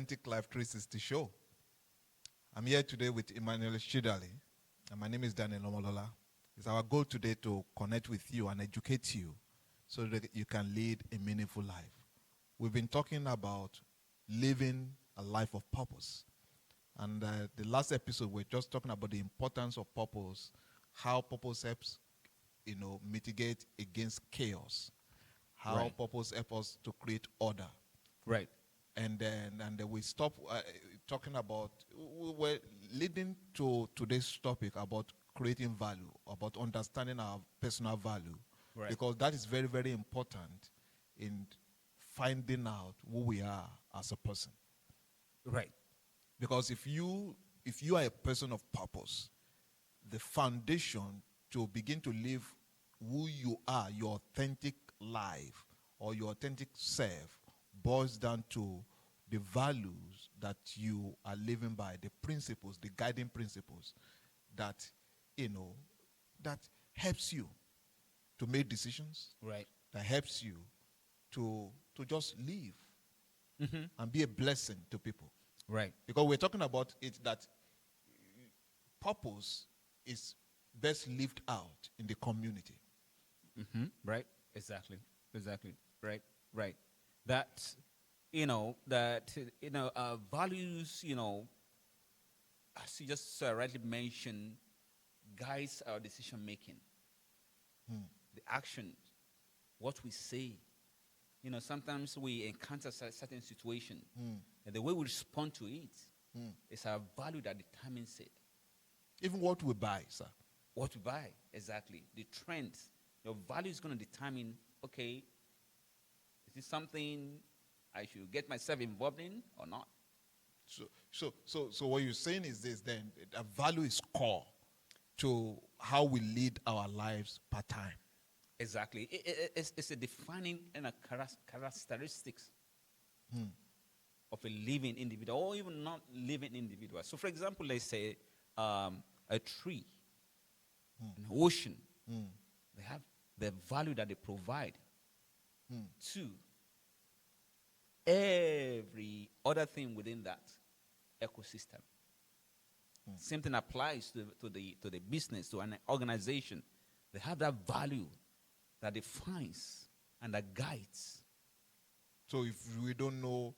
Authentic Life 360 show. I'm here today with Emmanuel Shidali, and my name is Daniel Omolola. It's our goal today to connect with you and educate you so that you can lead a meaningful life. We've been talking about living a life of purpose. And the last episode, we're just talking about the importance of purpose, how purpose helps, mitigate against chaos, how Right. purpose helps us to create order. Right. And then we stop talking about, we're leading to today's topic about creating value, about understanding our personal value, Right. because that is very, very important in finding out who we are as a person. Right. Because if you are a person of purpose, the foundation to begin to live who you are, your authentic life or your authentic self, boils down to the values that you are living by, the principles, the guiding principles that, that helps you to make decisions, Right. that helps you to just live Mm-hmm. and be a blessing to people. Right. Because we're talking about it that purpose is best lived out in the community. Mm-hmm. Right. Exactly. Exactly. Right. Right. That values, as you just rightly mentioned, guides our decision making, the actions, what we say. Sometimes we encounter certain situation, and the way we respond to it is our value that determines it. Even what we buy, sir. What we buy, exactly. The trends. Your value is going to determine, okay, is this something I should get myself involved in or not? So what you're saying is this then, that value is core to how we lead our lives part time. Exactly. It's a defining characteristics of a living individual, or even not living individual. So, for example, let's say a tree, an ocean, they have the value that they provide to every other thing within that ecosystem. Same thing applies to the business, to an organization. They have that value that defines and that guides. So if we don't know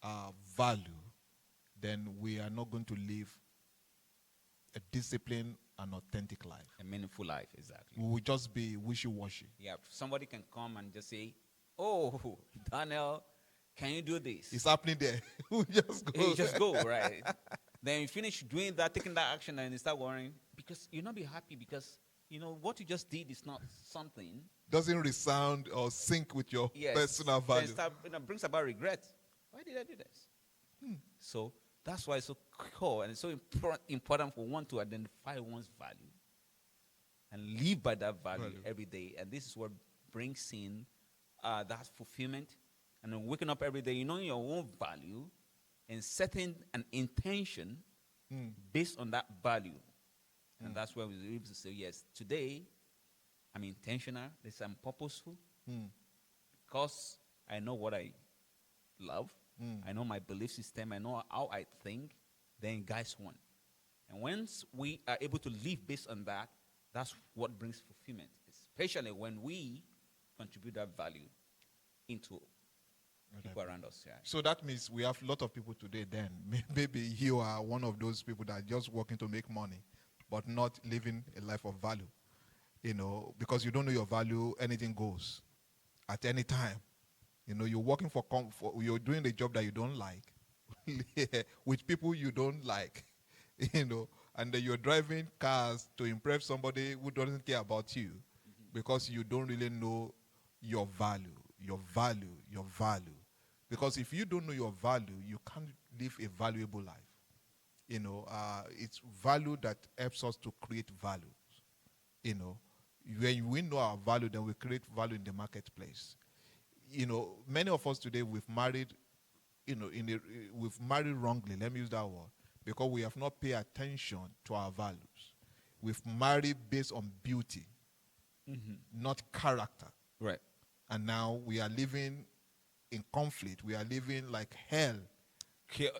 our value, then we are not going to live a disciplined and authentic life. A meaningful life, exactly. We will just be wishy-washy. Yeah, somebody can come and just say, "Oh, Daniel, can you do this?" It's happening there. We just go. You just go, right? Then you finish doing that, taking that action, and you start worrying because you'll not be happy because what you just did is not something. Doesn't resound or sync with your personal Then value. brings about regret. Why did I do this? So that's why it's so core and it's so important for one to identify one's value and live by that value every day. And this is what brings in that fulfillment. And then waking up every day, knowing your own value and setting an intention based on that value. And that's where we're able to say, yes, today I'm intentional, I'm purposeful, because I know what I love, I know my belief system, I know how I think, then guys one. And once we are able to live based on that, that's what brings fulfillment, especially when we contribute that value into people around us. Yeah. So that means we have a lot of people today then. Maybe you are one of those people that are just working to make money, but not living a life of value. Because you don't know your value, anything goes at any time. You're working for comfort, you're doing a job that you don't like with people you don't like, and then you're driving cars to impress somebody who doesn't care about you because you don't really know your value. Because if you don't know your value, you can't live a valuable life. It's value that helps us to create values. When we know our value, then we create value in the marketplace. Many of us today, we've married, we've married wrongly, let me use that word, because we have not paid attention to our values. We've married based on beauty, not character. Right. And now we are living in conflict. We are living like hell Chaos.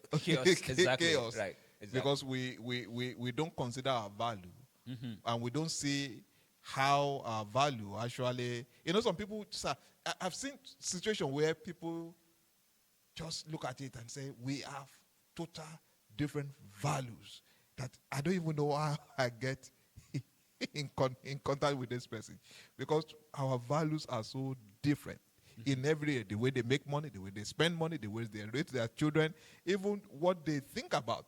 Exactly. chaos. Right. Exactly. Because we don't consider our value, and we don't see how our value actually. Some people. I've seen situations where people just look at it and say we have total different values that I don't even know how I get in contact with this person, because our values are so different in every area. The way they make money, the way they spend money, the way they raise their children, even what they think about,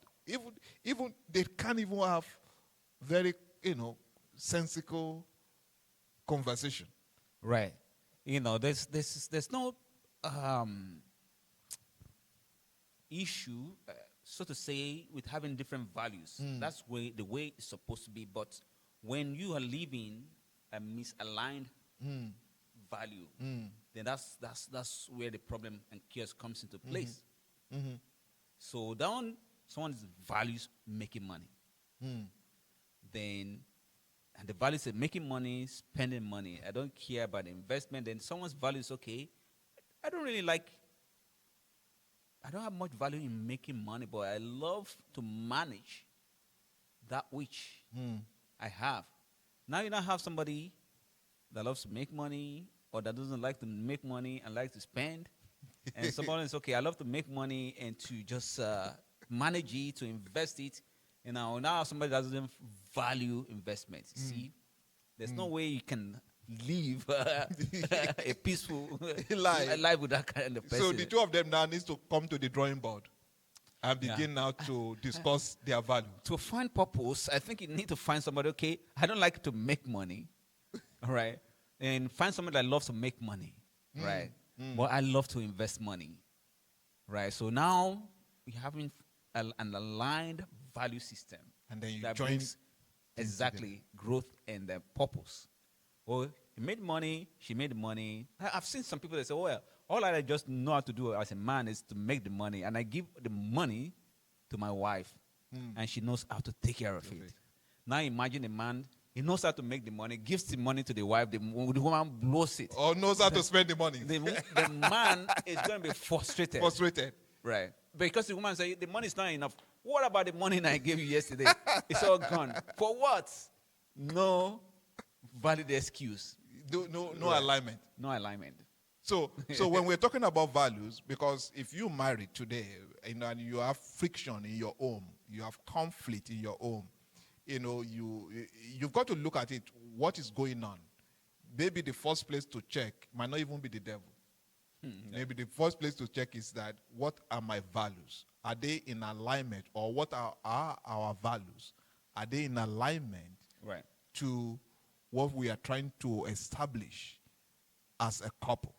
even they can't even have very sensible conversation. Right. There's no issue, so to say, with having different values. That's the way it's supposed to be. But when you are living a misaligned value, then that's where the problem and chaos comes into place. So down someone values making money, then and the values of making money, spending money. I don't care about the investment. Then someone's value is okay. I don't have much value in making money, but I love to manage that which I have. Now you don't have somebody that loves to make money or that doesn't like to make money and likes to spend. And somebody is okay, I love to make money and to just manage it, to invest it. Now somebody that doesn't value investment. See, there's no way you can live a peaceful life with that kind of person. So the two of them now needs to come to the drawing board and begin now to discuss their value. To find purpose, I think you need to find somebody, okay, I don't like to make money, all right? And find somebody that loves to make money, right? But I love to invest money, right? So now we're having an aligned value system. And then you that join brings exactly growth and purpose. Well, he made money, she made money. I've seen some people that say, well, all I just know how to do as a man is to make the money. And I give the money to my wife, and she knows how to take care of it. Now imagine a man, he knows how to make the money, gives the money to the wife, the woman blows it. Or knows how to spend the money. The man is going to be frustrated. Right. Because the woman says, the money is not enough. What about the money I gave you yesterday? It's all gone. For what? No valid excuse. No alignment. No alignment. So when we're talking about values, because if you marry today, and you have friction in your home, you have conflict in your home, you've got to look at it. What is going on? Maybe the first place to check might not even be the devil. Maybe the first place to check is that, what are my values? Are they in alignment? Or what are our values? Are they in alignment to what we are trying to establish as a couple?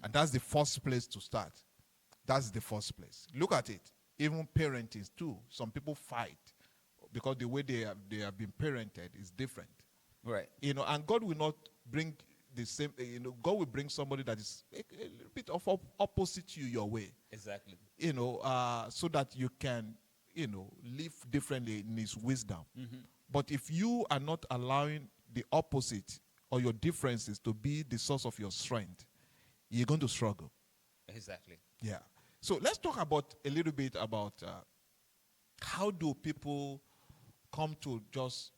And that's the first place to start. That's the first place. Look at it. Even parenting too. Some people fight because the way they have been parented is different. Right. And God will not bring the same, God will bring somebody that is a little bit of opposite you your way. Exactly. So that you can, live differently in His wisdom. But if you are not allowing the opposite or your differences to be the source of your strength, you're going to struggle. Exactly. Yeah. So let's talk about a little bit about how do people come to just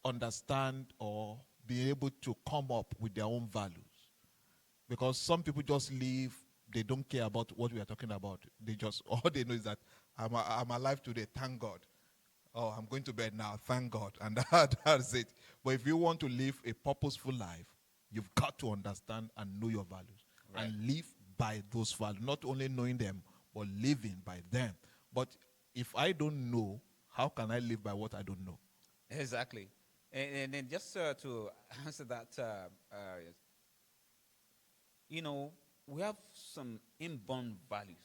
understand or be able to come up with their own values. Because some people just live, they don't care about what we are talking about. All they know is that I'm alive today, thank God. Oh, I'm going to bed now, thank God. And that's it. But if you want to live a purposeful life, you've got to understand and know your values. Right. And live by those values. Not only knowing them, but living by them. But if I don't know, how can I live by what I don't know? Exactly. And then just to answer that, we have some inborn values.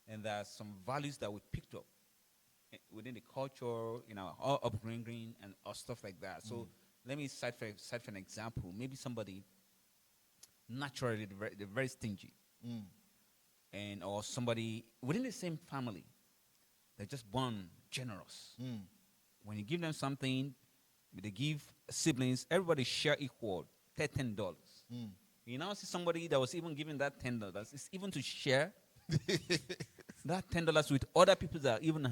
And there are some values that we picked up within the culture, our upbringing and stuff like that. So let me cite for an example. Maybe somebody naturally they're very stingy. Or somebody within the same family, they're just born generous. When you give them something, they give siblings, everybody share equal, $10. You now see somebody that was even giving that $10, it's even to share That $10 with other people that even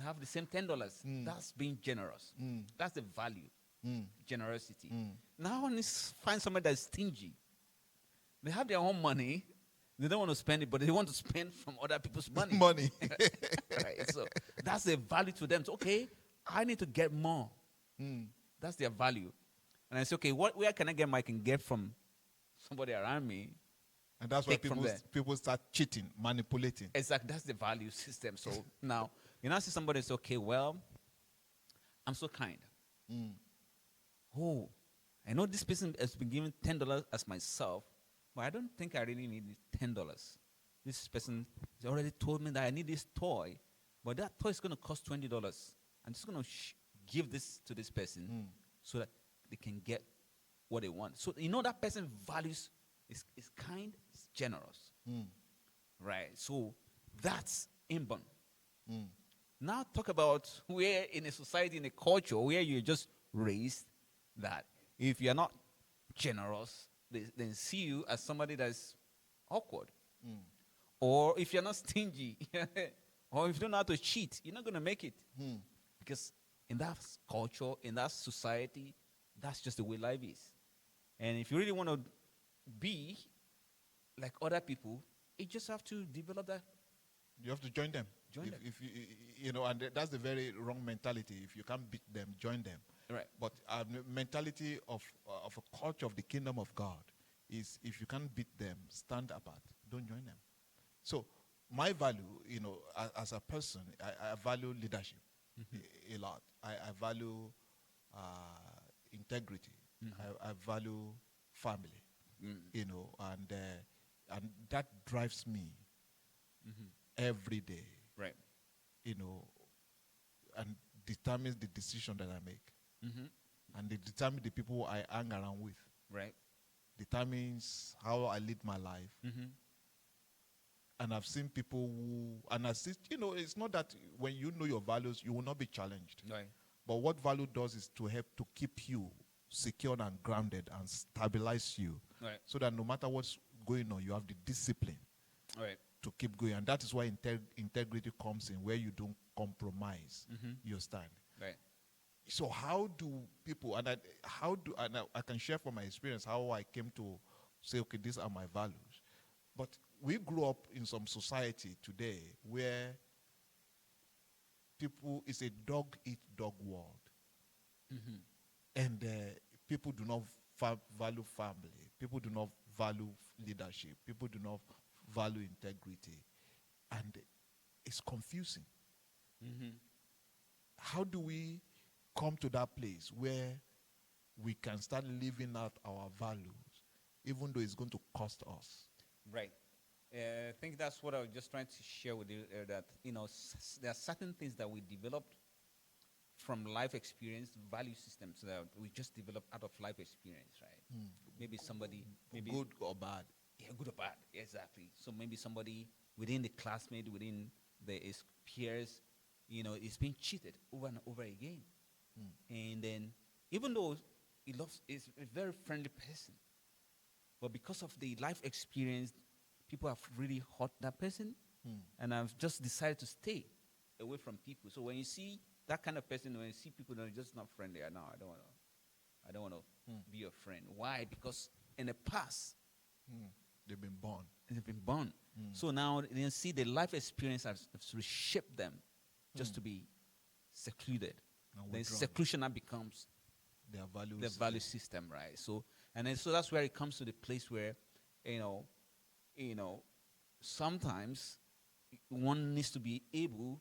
have the same $10. That's being generous. That's the value. Generosity. Now, when you find somebody that's stingy, they have their own money. They don't want to spend it, but they want to spend from other people's money. Money. Right? So that's the value to them. So, okay, I need to get more. That's their value. And I say, okay, where can I get more? I can get from somebody around me. And that's why Take from there. people start cheating, manipulating. Exactly. That's the value system. So now, you now see somebody say, okay, well, I'm so kind. Oh, I know this person has been given $10 as myself, but I don't think I really need $10. This person has already told me that I need this toy, but that toy is going to cost $20. I'm just going to give this to this person so that they can get what they want. So you know that person values is kind, is generous, right? So that's inborn. Now talk about where in a society, in a culture where you're just raised that if you're not generous, they see you as somebody that's awkward. Or if you're not stingy, or if you don't know how to cheat, you're not going to make it. Because in that culture, in that society, that's just the way life is. And if you really want to be like other people, you just have to develop that. You have to join them. If you know, and that's the very wrong mentality. If you can't beat them, join them. Right. But mentality of a culture of the kingdom of God is if you can't beat them, stand apart. Don't join them. So my value, you know, as a person, I value leadership a lot. I value integrity. I value family. You know, and that drives me every day. Right. You know, and determines the decision that I make. And it determines the people I hang around with. Right. Determines how I lead my life. And I've seen people who, and I see, you know, it's not that when you know your values, you will not be challenged. Right. But what value does is to help to keep you secured and grounded and stabilize you. Right. So that no matter what's going on, you have the discipline Right. to keep going. And that is why integrity comes in, where you don't compromise your stand. Right. So how do people, and I can share from my experience how I came to say, okay, these are my values. But we grew up in some society today where people, it's a dog-eat-dog world. And people do not value family. People do not value leadership. People do not value integrity. And it's confusing. How do we come to that place where we can start living out our values, even though it's going to cost us? Right. I think that's what I was just trying to share with you, that, you know, there are certain things that we developed from life experience, value systems that we just developed out of life experience, right? Maybe somebody, maybe Good or bad? Yeah, good or bad, exactly. So maybe somebody within the classmate, within his peers, you know, is being cheated over and over again. And then, even though is a very friendly person, but because of the life experience, people have really hurt that person, and I've just decided to stay away from people. So when you see that kind of person, when you see people that are just not friendly, I don't want to be your friend. Why? Because in the past, they've been born. They've been born. So now you see the life experience has reshaped them just to be secluded. Then seclusion now becomes their value system, right? So so that's where it comes to the place where, you know, sometimes one needs to be able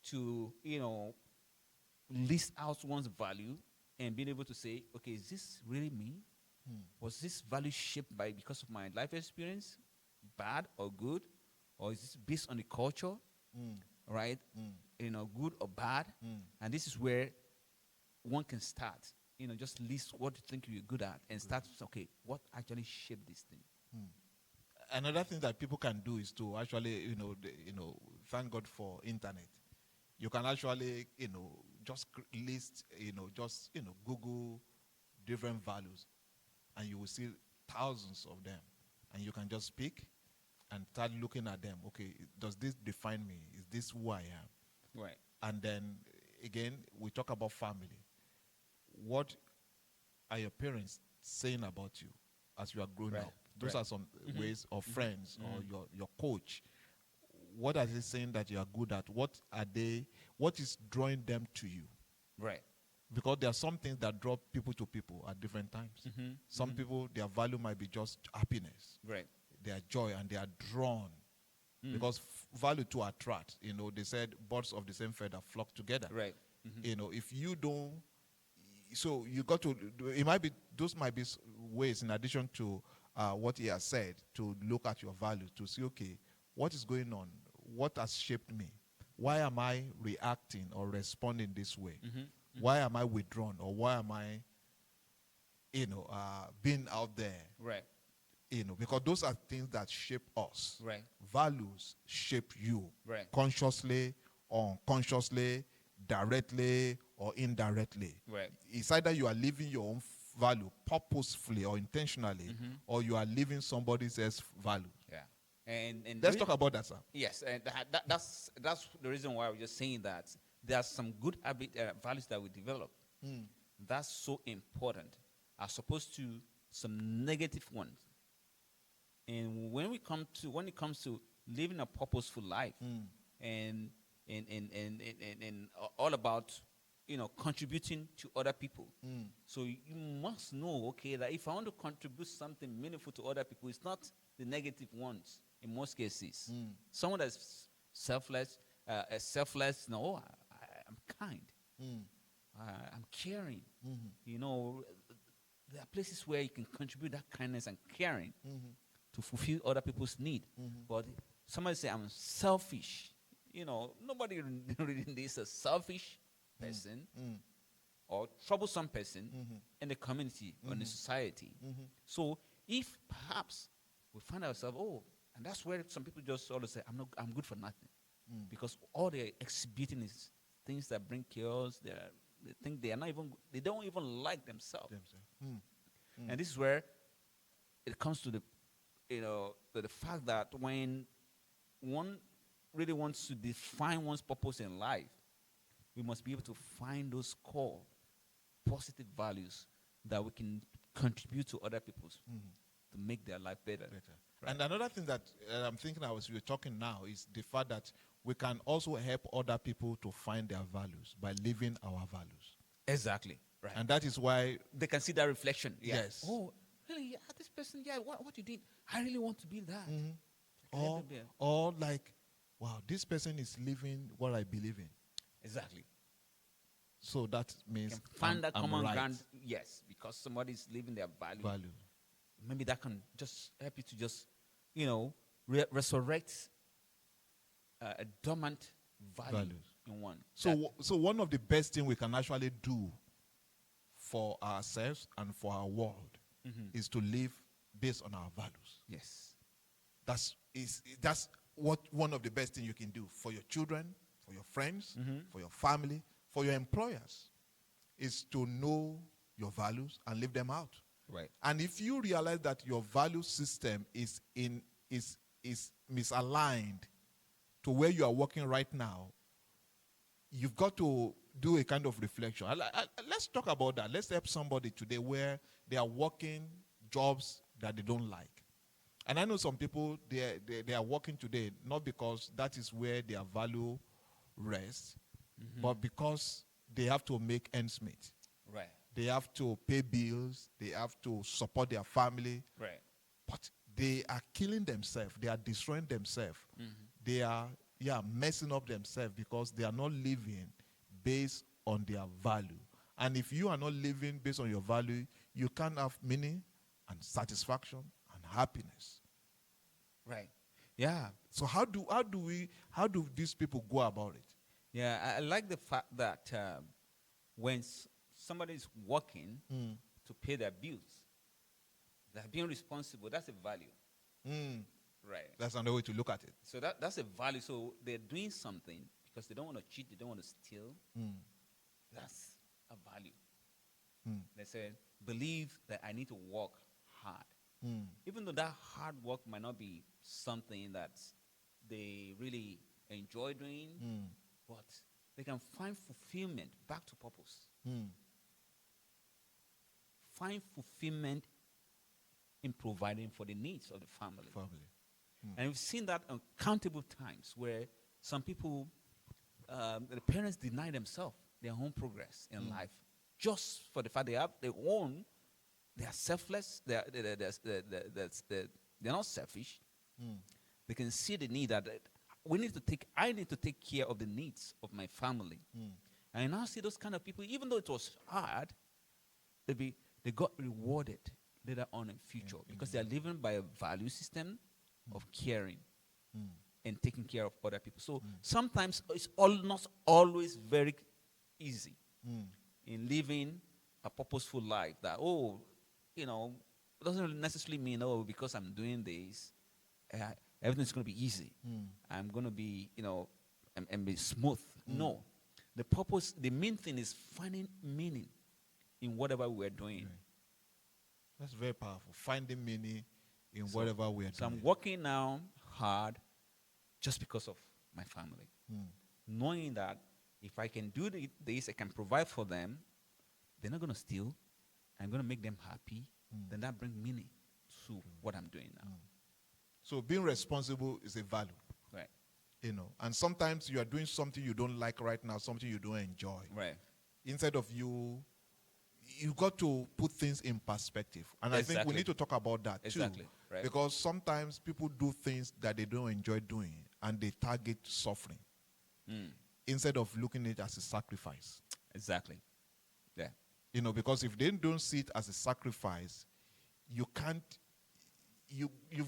to, you know, list out one's value and being able to say, okay, is this really me? Was this value shaped because of my life experience, bad or good? Or is this based on the culture, right? You know, good or bad? And this is where one can start, you know, just list what you think you're good at and start, okay, what actually shaped this thing? Another thing that people can do is to actually, thank God for internet. You can actually, just list, Google different values, and you will see thousands of them, and you can just pick and start looking at them. Okay, does this define me? Is this who I am? Right. And then again, we talk about family. What are your parents saying about you as you are growing Right. up? Those Right. are some ways of friends or your coach. What are they saying that you are good at? What is drawing them to you? Right. Because there are some things that draw people to people at different times. Some people, their value might be just happiness, Right. their joy, and they are drawn. Because value to attract, they said birds of the same feather flock together. Right. If you don't, so you got to, those might be ways in addition to what he has said, to look at your values, to see, okay, what is going on? What has shaped me? Why am I reacting or responding this way? Why am I withdrawn, or why am I, being out there? Right. Because those are things that shape us. Right. Values shape you. Right. Consciously or unconsciously, directly or indirectly. Right. It's either you are living your own value purposefully or intentionally, or you are living somebody else's value. Yeah. And Let's talk about that, sir. Yes, and that's the reason why I was just saying that there are some good values that we develop. That's so important, as opposed to some negative ones. And when it comes to living a purposeful life, and all about contributing to other people. So you must know, okay, that if I want to contribute something meaningful to other people, it's not the negative ones in most cases. Someone that's selfless, no, I'm kind. I'm caring. There are places where you can contribute that kindness and caring to fulfill other people's need. But somebody say, I'm selfish. Nobody reading this a selfish person or troublesome person in the community or in the society. So if perhaps we find ourselves, and that's where some people just always say, I'm good for nothing. Because all they're exhibiting is things that bring chaos. They think they don't even like themselves. And this is where it comes to the fact that when one really wants to define one's purpose in life, we must be able to find those core positive values that we can contribute to other people's to make their life better. Right. And another thing that I'm thinking as we're talking now is the fact that we can also help other people to find their values by living our values. Exactly. Right. And that is why they can see that reflection. Yeah. Yes. Oh, really? Yeah, this person, what you did, I really want to be that. Or like, wow, this person is living what I believe in. Exactly. So that means you can find that common right. ground, yes, because somebody is living their value. Maybe that can just help you to just, resurrect a dormant values in one. So one of the best things we can actually do for ourselves and for our world is to live based on our values. Yes. That's what one of the best things you can do for your children, for your friends, for your family, for your employers, is to know your values and live them out. Right. And if you realize that your value system is misaligned to where you are working right now, you've got to do a kind of reflection. Let's talk about that. Let's help somebody today where they are working jobs that they don't like. And I know some people, they are working today not because that is where their value rests, but because they have to make ends meet. Right. They have to pay bills. They have to support their family. Right. But they are killing themselves. They are destroying themselves. They are messing up themselves because they are not living based on their value. And if you are not living based on your value, you can't have meaning and satisfaction and happiness. Right. Yeah. So how do these people go about it? Yeah, I like the fact that when somebody is working to pay their bills, they're being responsible. That's a value. Right. That's another way to look at it. So that's a value. So they're doing something because they don't want to cheat, they don't want to steal. That's a value. They say, believe that I need to work hard Even though that hard work might not be something that they really enjoy doing, but they can find fulfillment, back to purpose. Find fulfillment in providing for the needs of the family. And we've seen that uncountable times where some people, the parents deny themselves their own progress in life just for the fact they are selfless, they're not selfish. They can see the need that I need to take care of the needs of my family. And I now see those kind of people, even though it was hard, they got rewarded later on in future because they are living by a value system of caring and taking care of other people. So sometimes it's not always very easy in living a purposeful life that, it doesn't necessarily mean, because I'm doing this, everything's going to be easy. I'm going to be, and be smooth. No. The main thing is finding meaning in whatever we're doing. Right. That's very powerful. Finding meaning in whatever we're doing. So I'm working now hard just because of my family. Knowing that if I can do this, I can provide for them, they're not going to steal. I'm going to make them happy. Then that brings meaning to what I'm doing now. So being responsible is a value. Right. And sometimes you are doing something you don't like right now, something you don't enjoy. Right. Instead of you've got to put things in perspective. And I think we need to talk about that too. Right. Because sometimes people do things that they don't enjoy doing and they target suffering instead of looking at it as a sacrifice. Exactly. Yeah. Because if they don't see it as a sacrifice, you've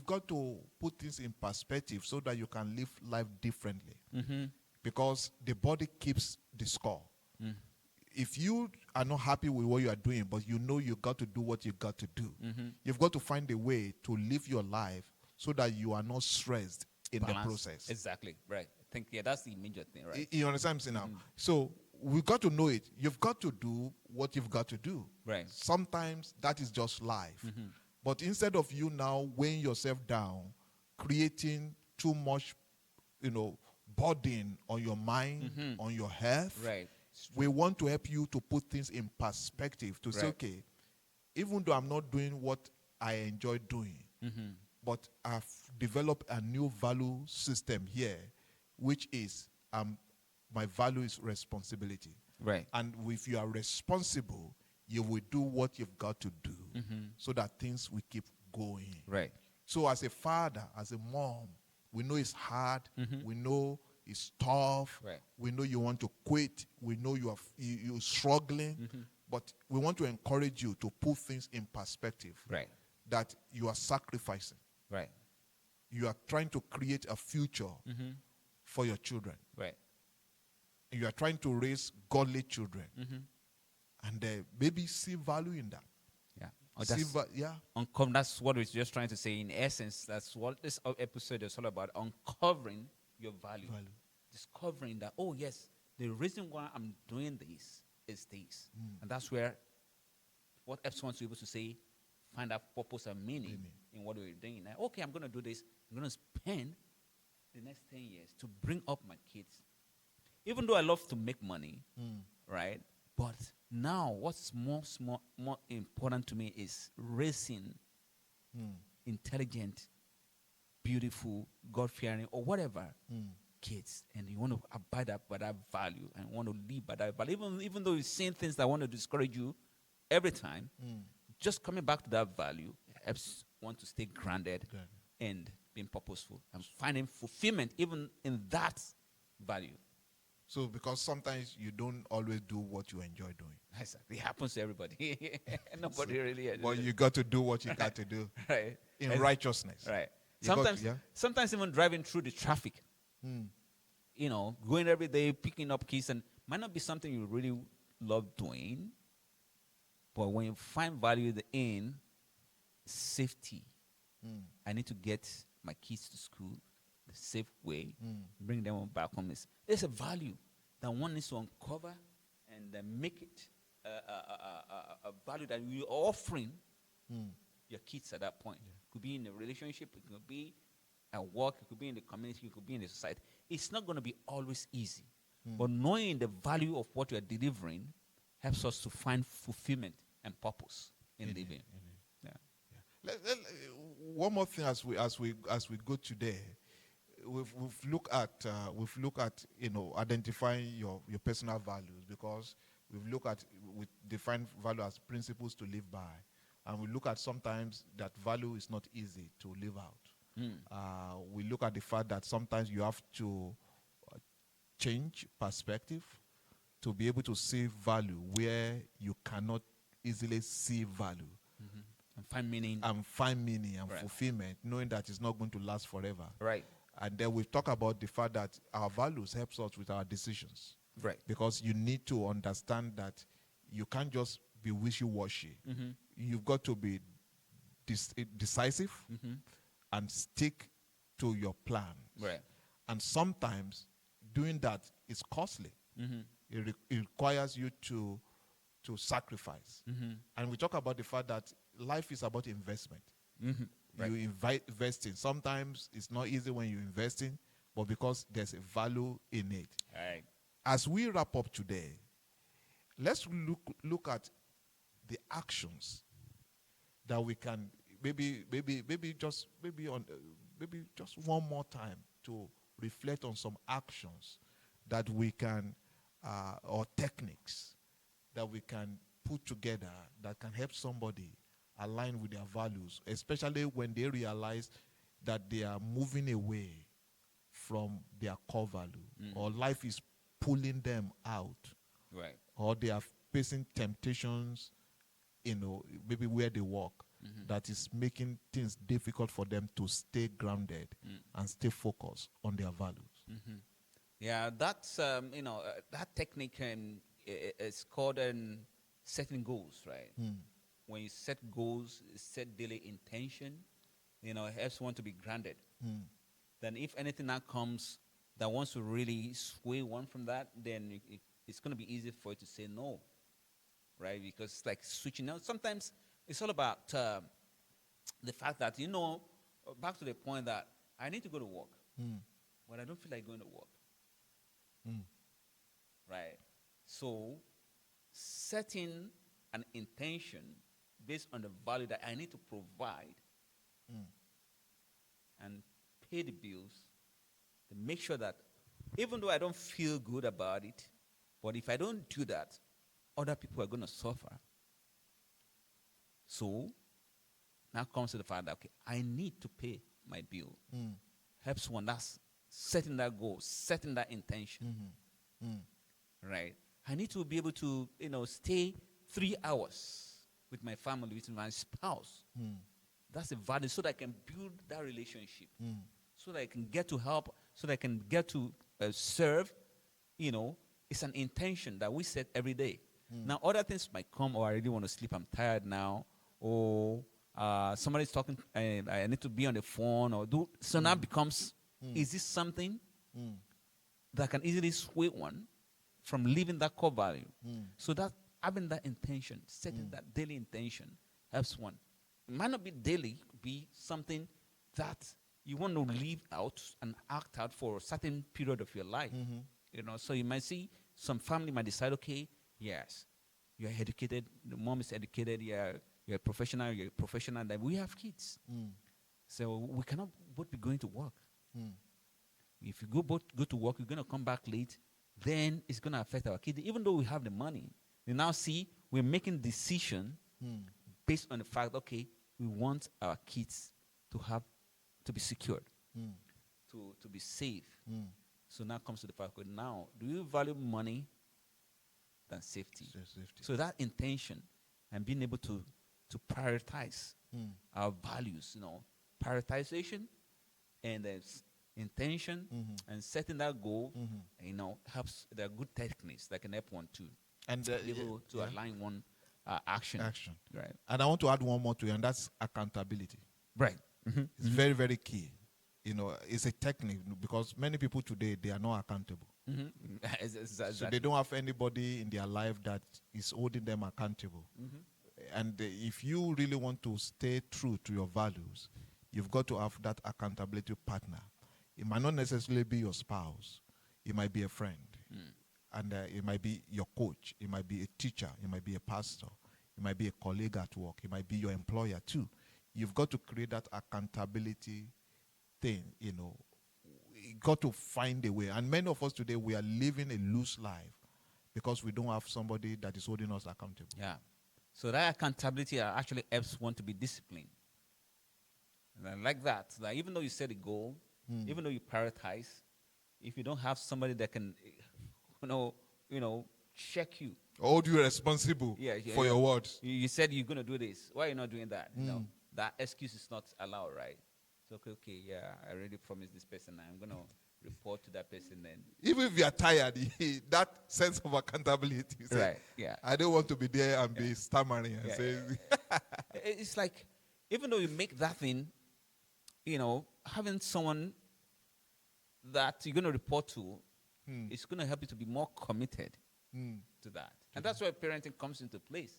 got to put things in perspective so that you can live life differently. Because the body keeps the score. If you are not happy with what you are doing, but you've got to do what you've got to do, you've got to find a way to live your life so that you are not stressed in the process. Exactly. Right. I think, that's the major thing, right? You understand what I'm saying now? So we've got to know it. You've got to do what you've got to do. Right. Sometimes that is just life. But instead of you now weighing yourself down, creating too much, burden on your mind, on your health, right. We want to help you to put things in perspective, to say, okay, even though I'm not doing what I enjoy doing, but I've developed a new value system here, which is my value is responsibility. Right. And if you are responsible, you will do what you've got to do so that things will keep going. Right. So as a father, as a mom, we know it's hard. We know it's tough. Right. We know you want to quit. We know you're struggling. But we want to encourage you to put things in perspective. Right. That you are sacrificing. Right. You are trying to create a future for your children. Right. You are trying to raise godly children. And maybe see value in that. Yeah. That's what we're just trying to say. In essence, that's what this episode is all about. Uncovering your value. Discovering that, yes, the reason why I'm doing this is this. And that's where what Epps wants to be able to say, find out purpose and meaning in what we're doing. Like, okay, I'm going to do this. I'm going to spend the next 10 years to bring up my kids. Even though I love to make money, right? But now what's more important to me is raising intelligent, beautiful, God-fearing, or whatever kids. And you want to abide by that value and want to live by that value. Even though you're seeing things that want to discourage you every time, just coming back to that value helps one to stay grounded and being purposeful and finding fulfillment even in that value. So because sometimes you don't always do what you enjoy doing. Exactly. It happens to everybody. Nobody really. But you got to do what you got to do. Right. In righteousness. Right. Sometimes even driving through the traffic, going every day, picking up kids, and might not be something you really love doing, but when you find value in safety, I need to get my kids to school the safe way, bring them back home. There's a value that one needs to uncover and make it a value that you're offering your kids at that point. It could be in a relationship, it could be at work, it could be in the community, it could be in the society. It's not going to be always easy. But knowing the value of what you are delivering helps us to find fulfillment and purpose in living. Yeah. One more thing as we go today, we've looked at identifying your personal values, because we define value as principles to live by, and we look at sometimes that value is not easy to live out. We look at the fact that sometimes you have to change perspective to be able to see value where you cannot easily see value. And find meaning. And fulfillment, knowing that it's not going to last forever. Right. And then we've talked about the fact that our values helps us with our decisions. Right. Because you need to understand that you can't just be wishy-washy. You've got to be decisive and stick to your plan. Right. And sometimes doing that is costly. It requires you to sacrifice. And we talk about the fact that life is about investment. Right. You invest in. Sometimes it's not easy when you invest in, but because there's a value in it. Right. As we wrap up today, let's look at the actions that we can maybe just one more time to reflect on some actions that we can or techniques that we can put together that can help somebody align with their values, especially when they realize that they are moving away from their core value, or life is pulling them out, Right. or they are facing temptations, maybe where they work, that is making things difficult for them to stay grounded and stay focused on their values. Yeah, that's that technique is called setting goals, right? When you set goals, set daily intention, it helps one to be grounded. Then if anything that comes that wants to really sway one from that, then it's going to be easy for you to say no, right? Because it's like switching out. Sometimes it's all about the fact that, back to the point that I need to go to work, but I don't feel like going to work. Right? So setting an intention based on the value that I need to provide and pay the bills, to make sure that even though I don't feel good about it, but if I don't do that, other people are going to suffer. So now comes to the fact that, okay, I need to pay my bill. Helps one. That's setting that goal, setting that intention. Right? I need to be able to, stay 3 hours with my family, with my spouse. That's a value, so that I can build that relationship, so that I can get to help, so that I can get to serve. It's an intention that we set every day. Now, other things might come, or I really want to sleep, I'm tired now, or somebody's talking, I need to be on the phone, or do. So now becomes, is this something that can easily sway one from living that core value? So that having that intention, setting that daily intention, helps one. It might not be daily, it could be something that you want to live out and act out for a certain period of your life. So you might see some family might decide, okay, yes, you're educated, the mom is educated, you're a professional, that we have kids. So we cannot both be going to work. If you both go to work, you're going to come back late, then it's going to affect our kids. Even though we have the money, you now see we're making decision based on the fact, okay, we want our kids to be secured, to be safe. So now comes to the fact, now, do you value money than safety? So that intention and being able to prioritize our values, prioritization and intention and setting that goal, helps. There are good techniques that can help one to be able to align one action. Right. And I want to add one more to it, and that's accountability. Right. It's very, very key. It's a technique, because many people today, they are not accountable. Exactly. So they don't have anybody in their life that is holding them accountable. if you really want to stay true to your values, you've got to have that accountability partner. It might not necessarily be your spouse. It might be a friend. And it might be your coach. It might be a teacher. It might be a pastor. It might be a colleague at work. It might be your employer too. You've got to create that accountability thing, you know. You got to find a way. And many of us today, we are living a loose life because we don't have somebody that is holding us accountable. Yeah. So that accountability actually helps one to be disciplined. And I like that. Like even though you set a goal, even though you prioritize, if you don't have somebody that can, you know, check you. Hold you responsible for your words. You said you're going to do this. Why are you not doing that? No, that excuse is not allowed, right? So, okay, yeah, I already promised this person. I'm going to report to that person then. Even if you are tired, that sense of accountability. Say, right, yeah. I don't want to be there and be stammering and say. It's like, even though you make that thing, you know, having someone that you're going to report to, it's going to help you to be more committed to that. And that's where parenting comes into place.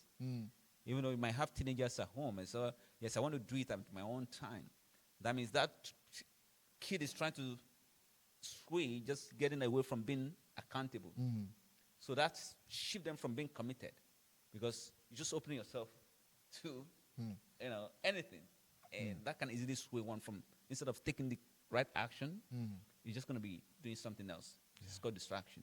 Even though you might have teenagers at home, and so, yes, I want to do it at my own time. That means that kid is trying to sway, just getting away from being accountable. So that's shift them from being committed, because you're just opening yourself to, you know, anything, and that can easily sway one from, instead of taking the right action, you're just going to be doing something else. It's called distraction.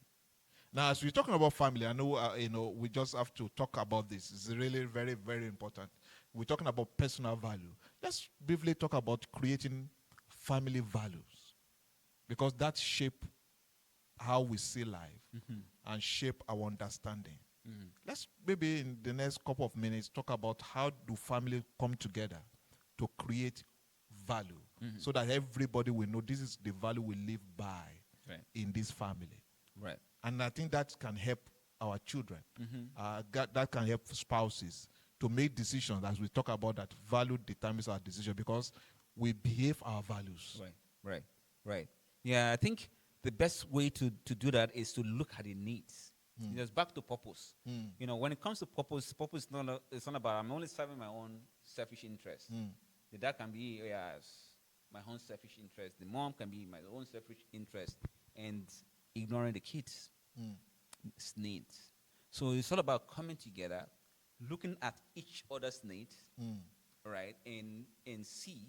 Now, as we're talking about family, I know, you know, we just have to talk about this. It's really very, very important. We're talking about personal value. Let's briefly talk about creating family values, because that shape how we see life and shape our understanding. Let's maybe in the next couple of minutes talk about how do family come together to create value, so that everybody will know this is the value we live by in this family. Right. And I think that can help our children. That can help spouses to make decisions, as we talk about that value determines our decision, because we behave our values. Right. Yeah, I think the best way to do that is to look at the needs. Just back to purpose. You know, when it comes to purpose is it's not about I'm only serving my own selfish interest. The dad can be my own selfish interest. The mom can be my own selfish interest, and ignoring the kids' needs. So it's all about coming together, looking at each other's needs, right, and see.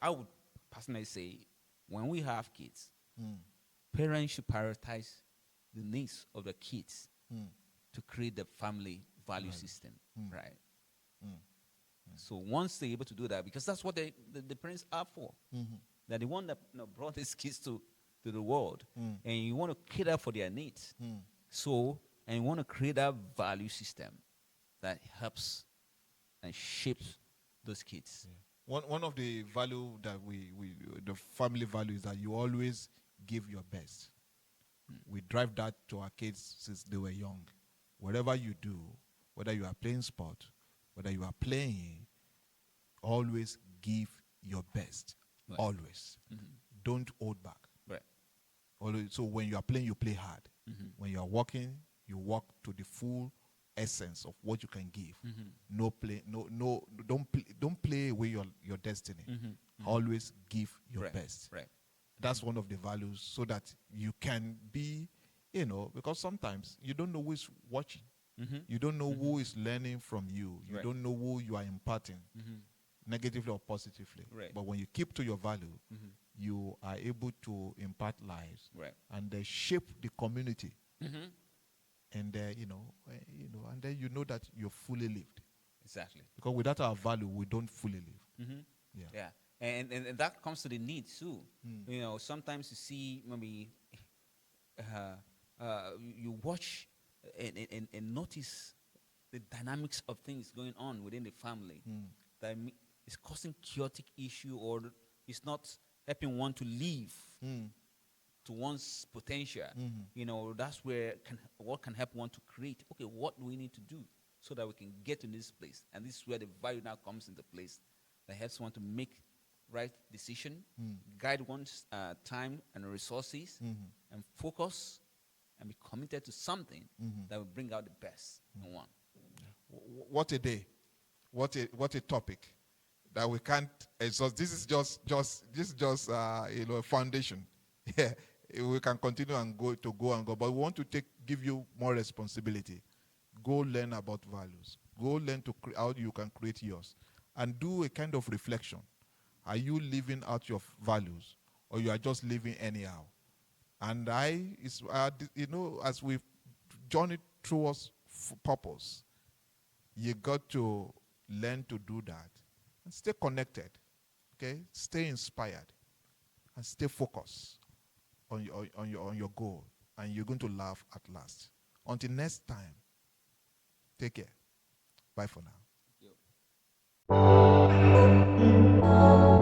I would personally say, when we have kids, parents should prioritize the needs of the kids to create the family value system, right? So once they're able to do that, because that's what the parents are for, they're the one that brought these kids to the world, and you want to cater for their needs. So, and you want to create that value system that helps and shapes those kids. One of the value that the family value is that you always give your best. We drive that to our kids since they were young. Whatever you do, whether you are playing sport, whether you are playing, always give your best. Right. Always. Don't hold back. Right. Always. So when you are playing, you play hard. When you are working, you work to the full essence of what you can give. No play. No. Don't play away your destiny. Always give your best. Right. That's one of the values, so that you can be, because sometimes you don't know who is watching. You don't know who is learning from you. You don't know who you are imparting, negatively or positively. Right. But when you keep to your value, you are able to impart lives, right, and shape the community. And and then you know that you're fully lived. Exactly. Because without our value, we don't fully live. Yeah. And that comes to the needs too. Sometimes you see maybe you watch and notice the dynamics of things going on within the family that is causing chaotic issue, or it's not helping one to live to one's potential. That's where what can help one to create. Okay, what do we need to do so that we can get to this place? And this is where the value now comes into place, that helps one to make right decision, guide one's time and resources, and focus and be committed to something that will bring out the best in one. What a day. What a topic that we can't exhaust. This is just a foundation. Yeah, we can continue and go, but we want to give you more responsibility. Go learn about values. Go learn how you can create yours, and do a kind of reflection. Are you living out your values, or you are just living anyhow? And as we journey towards purpose, you got to learn to do that and stay connected. Okay, stay inspired and stay focused on your goal, and you're going to laugh at last. Until next time, take care. Bye for now. Thank you.